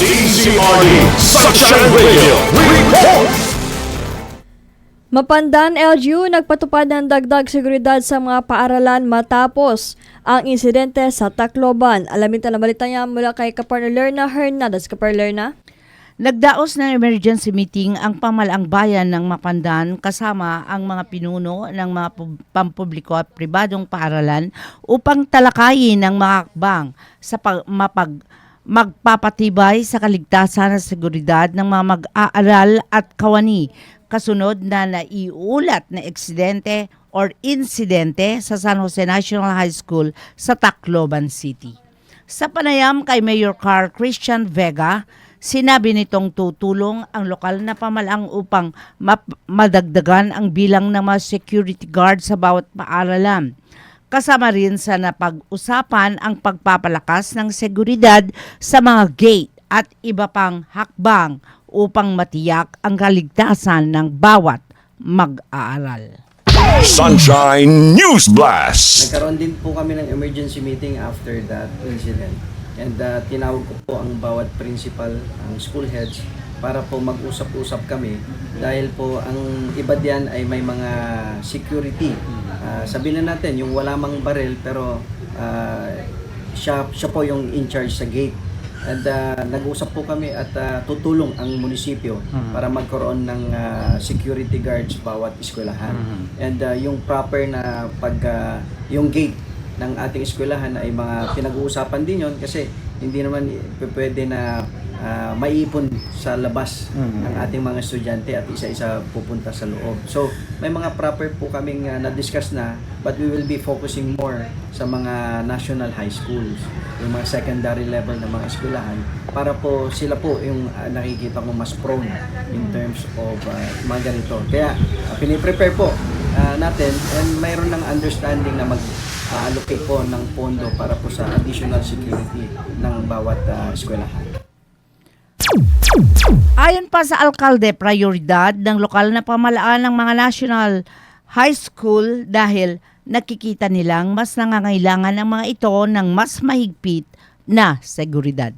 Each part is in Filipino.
DZRD Sunshine Radio Report! Mapandan LGU nagpatupad ng dagdag seguridad sa mga paaralan matapos ang insidente sa Tacloban. Alamin na balita niya mula kay Kapartner Lerna Hernandez. Kapartner Lerna? Nagdaos ng emergency meeting ang pamalaang bayan ng Mapandan kasama ang mga pinuno ng mga pampubliko at pribadong paaralan upang talakayin ang mga hakbang sa magpapatibay sa kaligtasan at seguridad ng mga mag-aaral at kawani kasunod na naiulat na aksidente or insidente sa San Jose National High School sa Tacloban City. Sa panayam kay Mayor Carl Christian Vega, sinabi nitong tutulong ang lokal na pamalang upang madagdagan ang bilang ng mga security guard sa bawat paaralan. Kasama rin sa napag-usapan ang pagpapalakas ng seguridad sa mga gate at iba pang hakbang upang matiyak ang kaligtasan ng bawat mag-aaral. Sunshine News Blast! Nagkaroon din po kami ng emergency meeting after that incident. And tinawag ko po ang bawat principal, ang school heads, para po mag-usap-usap kami. Dahil po ang iba diyan ay may mga security. Sabihin na natin, yung wala mang baril, pero siya po yung in charge sa gate. And nag-usap po kami at tutulong ang munisipyo para magkaroon ng security guards bawat eskwelahan. And yung proper na yung gate ng ating eskwelahan ay mga pinag-uusapan din yon kasi hindi naman pwede na maiipon sa labas ng ating mga estudyante at isa-isa pupunta sa loob. So may mga proper po kaming na-discuss na, but we will be focusing more sa mga national high schools, yung mga secondary level ng mga eskwelahan, para po sila po yung nakikita ko mas prone in terms of mga ganito. Kaya piniprepare po natin, and mayroon ng understanding na allocate po ng pondo para po sa additional security ng bawat eskwelahan. Ayon pa sa alkalde, prioridad ng lokal na pamalaan ng mga national high school dahil nakikita nilang mas nangangailangan ang mga ito ng mas mahigpit na seguridad.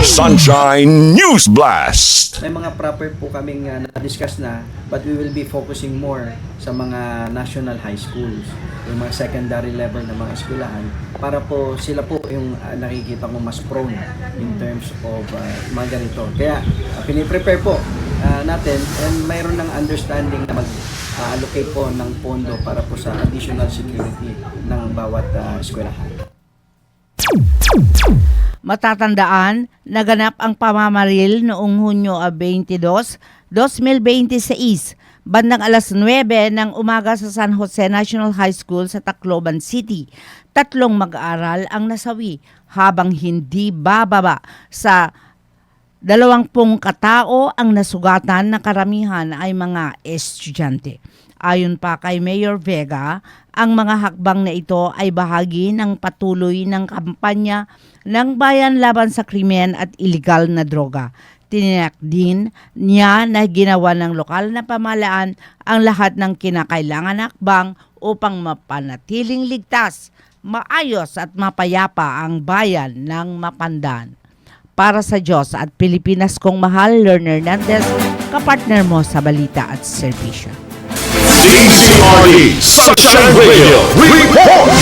Sunshine News Blast! May mga proper po kaming na-discuss na, but we will be focusing more sa mga national high schools, yung mga secondary level ng mga eskwelahan, para po sila po yung nakikita ko mas prone in terms of mga ganito. Kaya piniprepare po natin, and mayroon ng understanding na mag-allocate po ng pondo para po sa additional security ng bawat eskwelahan. Matatandaan, naganap ang pamamaril noong Hunyo 22, 2026, bandang alas 9 ng umaga sa San Jose National High School sa Tacloban City. 3 mag-aaral ang nasawi habang hindi bababa sa 20 katao ang nasugatan na karamihan ay mga estudyante. Ayon pa kay Mayor Vega, ang mga hakbang na ito ay bahagi ng patuloy ng kampanya ng bayan laban sa krimen at iligal na droga. Tiniyak din niya na ginawa ng lokal na pamahalaan ang lahat ng kinakailangan na hakbang upang mapanatiling ligtas, maayos at mapayapa ang bayan ng Mapandan. Para sa Diyos at Pilipinas kong mahal, Lerna Hernandez, kapartner mo sa balita at serbisyo. DZRD Sunshine Radio Report!